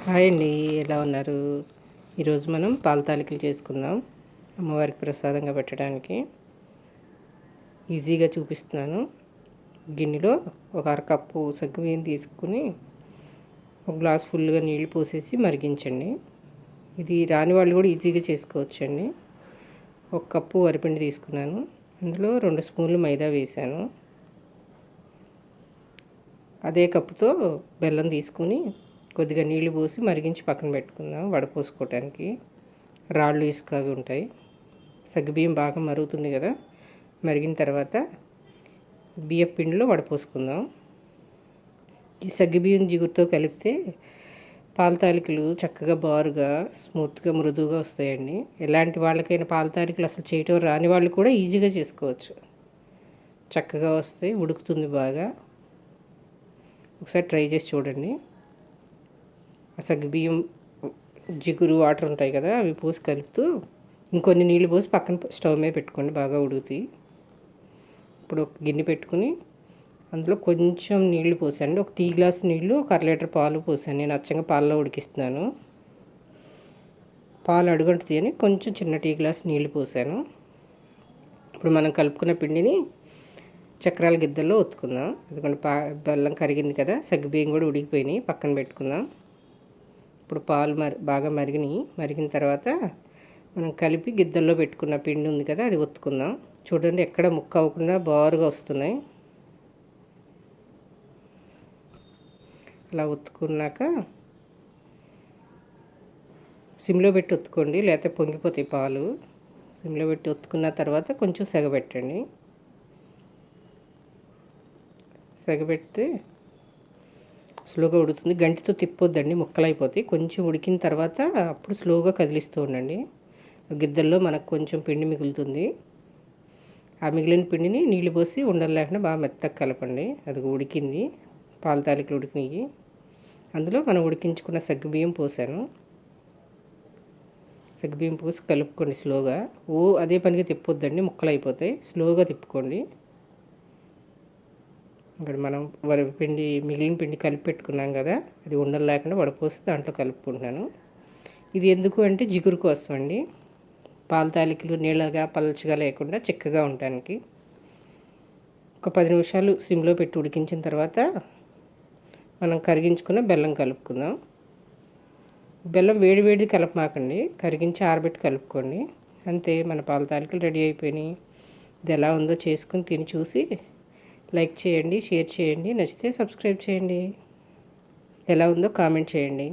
Hi అండి, ఎలా ఉన్నారు? ఈరోజు మనం పాల తాలికలు చేసుకుందాం. అమ్మవారికి ప్రసాదంగా పెట్టడానికి ఈజీగా చూపిస్తున్నాను. గిన్నెలో ఒక అరకప్పు సగ్గుబియ్యం తీసుకుని ఒక గ్లాస్ ఫుల్గా నీళ్లు పోసేసి మరిగించండి. ఇది రాని వాళ్ళు కూడా ఈజీగా చేసుకోవచ్చండి. ఒక కప్పు వరిపిండి తీసుకున్నాను. అందులో 2 స్పూన్లు మైదా వేసాను. అదే కప్పుతో బెల్లం తీసుకుని కొద్దిగా నీళ్లు పోసి మరిగించి పక్కన పెట్టుకుందాం. వడపోసుకోవటానికి రాళ్ళు ఇసుక అవి ఉంటాయి. సగ్గుబియ్యం బాగా మరుగుతుంది కదా, మరిగిన తర్వాత బియ్యం పిండిలో వడపోసుకుందాం. ఈ సగ్గుబియ్యం జిగురుతో కలిపితే పాల తాలికలు చక్కగా బారుగా స్మూత్గా మృదువుగా వస్తాయండి. ఎలాంటి వాళ్ళకైనా పాల తాలికలు అసలు చేయటం రాని వాళ్ళు కూడా ఈజీగా చేసుకోవచ్చు. చక్కగా వస్తాయి, ఉడుకుతుంది బాగా. ఒకసారి ట్రై చేసి చూడండి. సగ్గుబియ్యం జిగురు వాటర్ ఉంటాయి కదా, అవి పోసి కలుపుతూ ఇంకొన్ని నీళ్ళు పోసి పక్కన స్టవ్ మీద పెట్టుకోండి, బాగా ఉడుకుతాయి. ఇప్పుడు ఒక గిన్నె పెట్టుకుని అందులో కొంచెం నీళ్లు పోసాను. ఒక టీ గ్లాస్ నీళ్ళు, ఒక 1/2 లీటర్ పాలు పోసాను. నేను అచ్చంగా పాలలో ఉడికిస్తున్నాను. పాలు అడుగంటుతాయి అని కొంచెం చిన్న టీ గ్లాస్ నీళ్లు పోసాను. ఇప్పుడు మనం కలుపుకున్న పిండిని చక్రాల గిద్దల్లో ఒత్తుకుందాం. ఎందుకంటే బెల్లం కరిగింది కదా, సగ్గుబియ్యం కూడా ఉడికిపోయినాయి, పక్కన పెట్టుకుందాం. ఇప్పుడు పాలు బాగా మరిగిన తర్వాత మనం కలిపి గిద్దల్లో పెట్టుకున్న పిండి ఉంది కదా, అది ఒత్తుకుందాం. చూడండి, ఎక్కడ ముక్క అవ్వకుండా బారుగా వస్తున్నాయి. అలా ఒత్తుకున్నాక సిమ్లో పెట్టి ఒత్తుకోండి, లేకపోతే పొంగిపోతాయి పాలు. సిమ్లో పెట్టి ఒత్తుకున్న తర్వాత కొంచెం సెగబెట్టండి. సెగబెడితే స్లోగా ఉడుకుతుంది. గంటితో తిప్పొద్దండి, ముక్కలు అయిపోతాయి. కొంచెం ఉడికిన తర్వాత అప్పుడు స్లోగా కదిలిస్తూ ఉండండి. గిద్దల్లో మనకు కొంచెం పిండి మిగులుతుంది. ఆ మిగిలిన పిండిని నీళ్ళు పోసి ఉండలు లేకుండా బాగా మెత్తగా కలపండి. అది ఉడికింది, పాల తాలికలు ఉడికినాయి. అందులో మనం ఉడికించుకున్న సగ్గుబియ్యం పోసాను. సగ్గుబియ్యం పోసి కలుపుకోండి స్లోగా. అదే పనిగా తిప్పొద్దండి, ముక్కలు అయిపోతాయి. స్లోగా తిప్పుకోండి. ఇక్కడ మనం పిండి మిగిలిన పిండి కలిపి పెట్టుకున్నాం కదా, అది ఉండలు లేకుండా వడపోసి దాంట్లో కలుపుకుంటున్నాను. ఇది ఎందుకు అంటే జిగురు కోసం అండి. పాల తాలికలు నీళ్ళగా పలచగా లేకుండా చిక్కగా ఉండటానికి. ఒక 10 నిమిషాలు సిమ్లో పెట్టి ఉడికించిన తర్వాత మనం కరిగించుకున్న బెల్లం కలుపుకుందాం. బెల్లం వేడి కలపమాకండి, కరిగించి ఆరబెట్టి కలుపుకోండి. అంతే, మన పాల తాలికలు రెడీ అయిపోయినాయి. ఇది ఎలా ఉందో చేసుకుని తిని చూసి లైక్ చేయండి, షేర్ చేయండి, నచ్చితే సబ్స్క్రైబ్ చేయండి. ఎలా ఉందో కామెంట్ చేయండి.